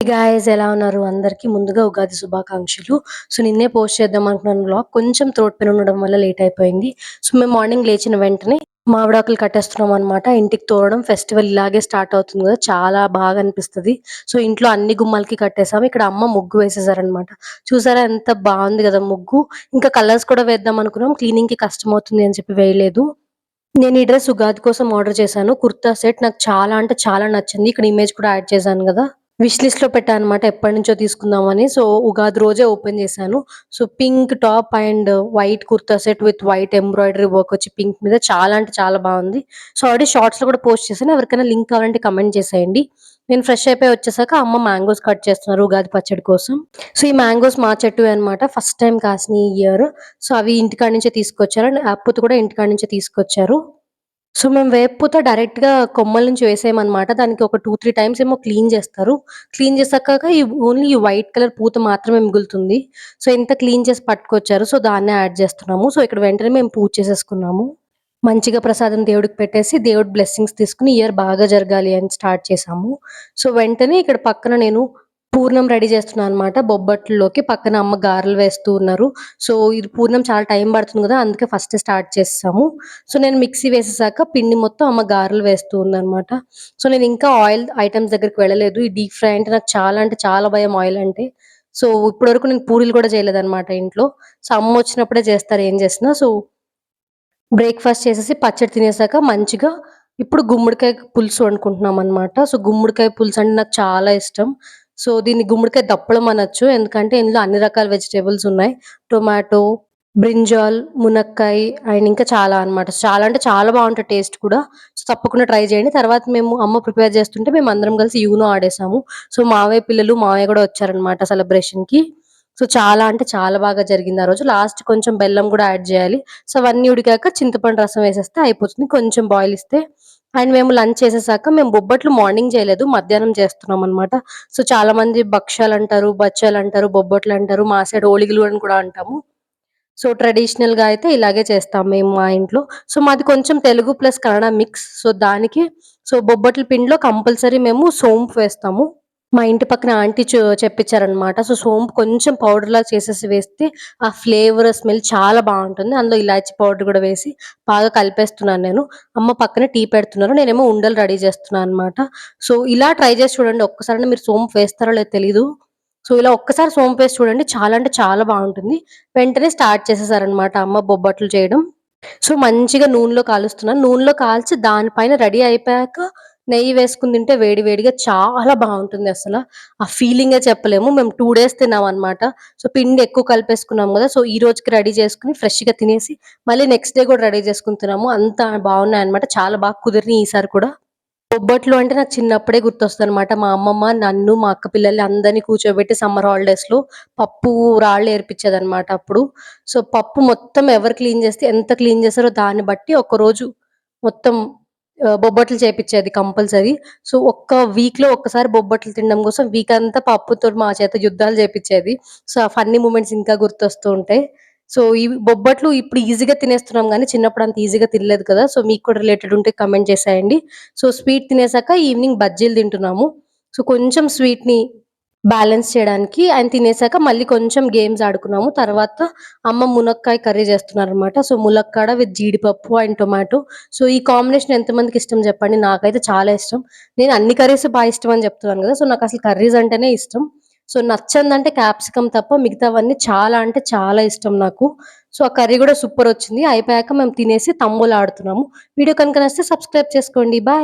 Guys ఎలా ఉన్నారు? అందరికి ముందుగా ఉగాది శుభాకాంక్షలు. సో, నిన్నే పోస్ట్ చేద్దాం అనుకున్నాను వ్లాగ్. కొంచెం త్రోట్ పెయిన్ ఉండడం వల్ల లేట్ అయిపోయింది. సో, మేము మార్నింగ్ లేచిన వెంటనే మామిడాకులు కట్టేస్తున్నాం అనమాట. ఇంటికి తోరణం ఫెస్టివల్ ఇలాగే స్టార్ట్ అవుతుంది కదా! చాలా బాగా అనిపిస్తది. సో, ఇంట్లో అన్ని గుమ్మాలకి కట్టేసాము. ఇక్కడ అమ్మ ముగ్గు వేసేసారనమాట. చూసారా ఎంత బావుంది కదా ముగ్గు. ఇంకా కలర్స్ కూడా వేద్దాం అనుకున్నాం. క్లీనింగ్‌కి కష్టమవుతుంది అని చెప్పి వేయలేదు. నేను ఈ డ్రెస్ ఉగాది కోసం ఆర్డర్ చేశాను. కుర్తా సెట్ నాకు చాలా అంటే చాలా నచ్చింది. ఇక్కడ ఇమేజ్ కూడా యాడ్ చేశాను గదా! విష్ లిస్ట్‌లో పెట్టానన్నమాట ఎప్పటినుంచో తీసుకుందామని. సో, ఉగాది రోజే ఓపెన్ చేశాను. So, pink top and white kurta set with white embroidery work వచ్చి పింక్ మీద చాలా అంటే చాలా బావుంది. సో, ఆల్రెడీ షార్ట్స్‌లో కూడా పోస్ట్ చేశాను. ఎవరికైనా లింక్ కావాలంటే కమెంట్ చేసేయండి. నేను ఫ్రెష్ అయిపోయి వచ్చేసాక అమ్మ మ్యాంగోస్ కట్ చేస్తున్నారు ఉగాది పచ్చడి కోసం. సో, ఈ మ్యాంగోస్ మా చెట్టువే అన్నమాట. ఫస్ట్ టైమ్ కాసినాయి ఈ ఇయర్. సో, అవి ఇంటికాడ నుంచే తీసుకొచ్చారు. అండ్ అప్పుత కూడా ఇంటికాడ నుంచే తీసుకొచ్చారు. సో, మేము వేప పూత డైరెక్ట్‌గా కొమ్మల నుంచి వేసేయమనమాట. దానికి ఒక 2, 3 టైమ్స్ ఏమో క్లీన్ చేస్తారు. క్లీన్ చేసాక ఓన్లీ ఈ వైట్ కలర్ పూత మాత్రమే మిగులుతుంది. సో, ఇంత క్లీన్ చేసి పట్టుకొచ్చారు. సో, దాన్నే యాడ్ చేస్తున్నాము. సో, ఇక్కడ వెంటనే మేము పూజ చేసేసుకున్నాము. మంచిగా ప్రసాదం దేవుడికి పెట్టేసి, దేవుడి బ్లెస్సింగ్స్ తీసుకొని ఇయర్ బాగా జరగాలి అని స్టార్ట్ చేశాము. సో, వెంటనే ఇక్కడ పక్కన నేను పూర్ణం రెడీ చేస్తున్నాననమాట. బొబ్బట్లులోకి పక్కన అమ్మ గారెలు వేస్తూ ఉన్నారు. సో, ఇది పూర్ణం చాలా టైం పడుతుంది గదా! అందుకే ఫస్టే స్టార్ట్ చేసేసాము. సో, నేను మిక్సీ వేసేసాక పిండి మొత్తం అమ్మ గారెలు వేస్తూ ఉందనమాట. సో, నేను ఇంకా ఆయిల్ ఐటెమ్స్ దగ్గరికి వెళ్ళలేదు. ఈ డీప్ ఫ్రై అంటే నాకు చాలా అంటే చాలా భయం ఆయిల్ అంటే. సో, ఇప్పటివరకు నేను పూరీలు కూడా చేయలేదనమాట ఇంట్లో. సో, అమ్మొచ్చినప్పుడే చేస్తారు ఏం చేసినా. సో, బ్రేక్‌ఫాస్ట్ చేసేసి పచ్చడి తినేసాక మంచిగా ఇప్పుడు గుమ్మడికాయ పులుసు వండుకుంటున్నామనమాట. సో, గుమ్మడికాయ పులుసు అంటే నాకు చాలా ఇష్టం. సో, దీన్ని గుమ్మడికాయ దప్పలం అనొచ్చు. ఎందుకంటే ఇందులో అన్ని రకాల వెజిటబుల్స్ ఉన్నాయి. టొమాటో, బ్రింజాల్, మునక్కాయ అండ్ ఇంకా చాలా అనమాట. చాలా అంటే చాలా బావుంటది టేస్ట్ కూడా. సో, తప్పకుండా ట్రై చేయండి. తర్వాత మేము అమ్మ ప్రిపేర్ చేస్తుంటే మేమందరం కలిసి యూనో ఆడేసాము. సో, మావయ్య పిల్లలు, మావయ్య కూడా వచ్చారనమాట సెలబ్రేషన్‌కి. సో, చాలా అంటే చాలా బాగా జరిగింది ఆ రోజు. లాస్ట్ కొంచెం బెల్లం గూడా యాడ్ జేయాలి. సో, అవన్నీ ఉడికాక చింతపండు రసం వేసేస్తే అయిపోతుంది. కొంచెం బాయిల్ ఇస్తే అండ్ మేము లంచ్ చేసేసాక మేము బొబ్బట్లు మార్నింగ్ చేయలేదు. మధ్యాహ్నం చేస్తున్నామనమాట. సో, చాలా మంది భక్షాలంటారు, బచ్చాలంటారు, బొబ్బట్లంటారు. మా సైడ్ ఓలిగలు అని కూడా అంటాము. సో, ట్రెడిషనల్‌గా అయితే ఇలాగే చేస్తాం మేము మా ఇంట్లో. సో, మాది కొంచెం Telugu plus Kannada mix. So, దానికి బొబ్బట్ల పిండిలో కంపల్సరీ మేము సోంపు వేస్తాము. మా ఇంటి పక్కన ఆంటీ చెప్పిచ్చారనమాట. సో, సోంపు కొంచెం పౌడర్‌లాగా చేసేసి వేస్తే ఆ ఫ్లేవర్, స్మెల్ చాలా బావుంటుంది. అందులో ఇలాచీ పౌడర్ గూడా వేసి బాగా కలిపేస్తున్నాను నేను. అమ్మ పక్కన టీ పెడుతున్నారు. నేనేమో ఉండలు రెడీ చేస్తున్నా అనమాట. సో, ఇలా ట్రై చేసి చూడండి. ఒక్కసారైనా మీరు సోంపు వేస్తారో లేదో తెలీదు. సో, ఇలా ఒక్కసారి సోంపు వేసి చూడండి. చాలా అంటే చాలా బావుంటుంది. వెంటనే స్టార్ట్ చేసేసారనమాట అమ్మ బొబ్బట్లు చేయడం. సో, మంచిగా నూనెలో కాలుస్తున్నాను. నూనెలో కాల్చి దాని పైన రెడీ అయిపోయాక నెయ్యి వేసుకొని తింటే వేడి వేడిగా చాలా బావుంటుంది అసల. ఆ ఫీలింగే చెప్పలేము. మేము 2 డేస్ తిన్నామనమాట. సో, పిండి ఎక్కువ కలిపేసుకున్నాం గదా! సో, ఈ రోజుకి రెడీ చేసుకొని ఫ్రెష్‌గా తినేసి మళ్ళీ నెక్స్ట్ డే గూడా రెడీ చేసుకొని తిన్నాము. అంత బావున్నాయన్నమాట. చాలా బాగా కుదిరినియి ఈసారి కూడా. బొబ్బట్లు అంటే నాకు చిన్నప్పుడే గుర్తొస్తదనమాట. మా అమ్మమ్మ నన్ను, మా అక్క పిల్లల్ని అందరిని కూర్చోబెట్టి సమ్మర్ హాలిడేస్‌లో పప్పు రాళ్ళు ఏర్పిచ్చేదనమాట అప్పుడు. సో, పప్పు మొత్తం ఎవరు క్లీన్ చేస్తే ఎంత క్లీన్ చేస్తారో దాన్ని బట్టి ఒకరోజు మొత్తం బొబ్బట్లు చేపిచ్చేది కంపల్సరీ. సో, ఒక్క వీక్‌లో ఒక్కసారి బొబ్బట్లు తినడం కోసం వీకంతా పప్పుతోటి మా చేత యుద్ధాలు చేపిచ్చేది. సో, ఆ ఫన్నీ మూమెంట్స్ ఇంకా గుర్తొస్తూ ఉంటాయి. సో, ఈ బొబ్బట్లు ఇప్పుడు ఈజీగా తినేస్తున్నాం గానీ, చిన్నప్పుడు అంత ఈజీగా తినలేదు కదా! సో, మీకు కూడా రిలేటెడ్ ఉంటే కామెంట్ చేసేయండి. సో, స్వీట్ తినేసాక ఈవినింగ్ బజ్జీలు తింటున్నాము. సో, కొంచెం స్వీట్‌ని బ్యాలెన్స్ చేయడానికి అండ్ తినేసాక మళ్ళీ కొంచెం గేమ్స్ ఆడుకున్నాము. తర్వాత అమ్మ మునక్కాయ కర్రీ చేస్తున్నారనమాట. సో, ములక్కాడ విత్ జీడిపప్పు అండ్ టొమాటో. సో, ఈ కాంబినేషన్ ఎంతమందికి ఇష్టం చెప్పండి? నాకైతే చాలా ఇష్టం. నేను అన్ని కర్రీస్ ఇష్టం అని చెప్తున్నాను కదా! సో, నాకసలు కర్రీస్ అంటేనే ఇష్టం. సో, నచ్చనిదంటే క్యాప్సికమ్ తప్ప మిగతావన్నీ చాలా అంటే చాలా ఇష్టం నాకు. సో, ఆ కర్రీ గూడా సూపరొచ్చింది. అయిపోయాక మేము తినేసి తంబోలా ఆడుతున్నాము. వీడియో కనుక నచ్చితే సబ్స్క్రైబ్ చేసుకోండి. బాయ్.